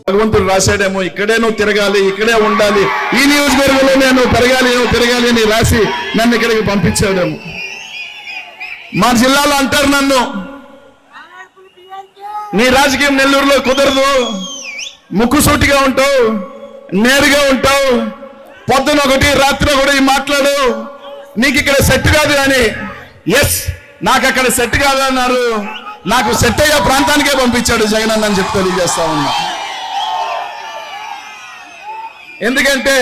భగవంతుడు రాశాడేమో ఇక్కడే నువ్వు తిరగాలి, ఇక్కడే ఉండాలి, ఈ నియోజకవర్గంలో నేను పెరగాలి, నువ్వు తిరగాలి అని రాసి నన్ను ఇక్కడికి పంపించాడేమో. మా జిల్లాలో అంటారు నన్ను, నీ రాజకీయం నెల్లూరులో కుదరదు, ముక్కుసూటిగా ఉంటావు, నేరుగా ఉంటావు, పొద్దున ఒకటి రాత్రి ఒకటి మాట్లాడు, నీకు ఇక్కడ సెట్ కాదు అని. ఎస్, నాకు అక్కడ సెట్ కాదు అన్నారు. నాకు సెట్ అయ్యే ప్రాంతానికే పంపించాడు జగన్ అన్న అని చెప్పి తెలియజేస్తా ఉన్నా. ఎందుకంటే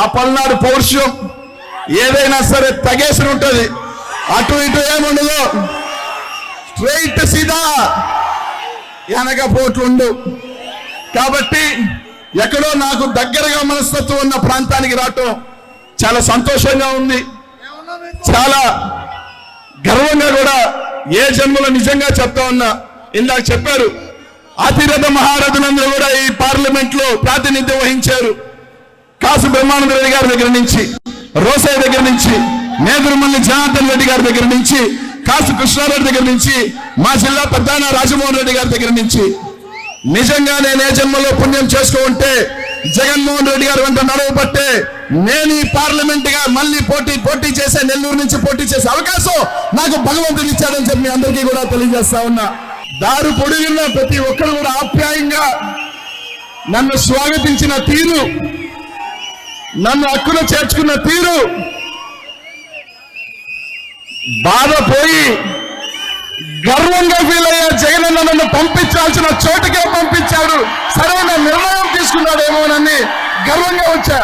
ఆ పల్నాడు పౌరుషం ఏదైనా సరే తగేసి ఉంటుంది, అటు ఇటు ఏముండదు, స్ట్రైట్ సీదా వెనక పోట్లు ఉండు. కాబట్టి ఎక్కడో నాకు దగ్గరగా మనస్తత్వం ఉన్న ప్రాంతానికి రావటం చాలా సంతోషంగా ఉంది, చాలా గర్వంగా కూడా. ఏ జన్మలో నిజంగా చెప్తా ఉన్నా, ఇందాక చెప్పారు అతిరథ మహారథులందరూ కూడా ఈ పార్లమెంట్ లో ప్రాతినిధ్యం వహించారు. కాసు బ్రహ్మానంద రెడ్డి గారి దగ్గర నుంచి, రోసయ్య దగ్గర నుంచి, నేదురుమల్లి జనార్దన్ రెడ్డి గారి దగ్గర నుంచి, కాసు కృష్ణారెడ్డి దగ్గర నుంచి, మా జిల్లా పెద్దాయన రాజమోహన్ రెడ్డి గారి దగ్గర నుంచి. నిజంగా నేను ఏ జన్మలో పుణ్యం చేసుకో ఉంటే జగన్మోహన్ రెడ్డి గారు వెంట నడవబట్టే నేను ఈ పార్లమెంట్ గా మళ్ళీ పోటీ చేసే, నెల్లూరు నుంచి పోటీ చేసే అవకాశం నాకు భగవంతుడు ఇచ్చాడని చెప్పి మీ అందరికీ కూడా తెలియజేస్తా ఉన్నా. దారు పొడిగిన ప్రతి ఒక్కరు కూడా ఆప్యాయంగా నన్ను స్వాగతించిన తీరు, నన్ను హక్కులో చేర్చుకున్న తీరు, బాధపోయి గర్వంగా ఫీల్ అయ్యా. జగనన్న నన్ను పంపించాల్సిన చోటుకే పంపించాడు, సరైన నిర్ణయం తీసుకున్నాడేమోనని గర్వంగా వచ్చా.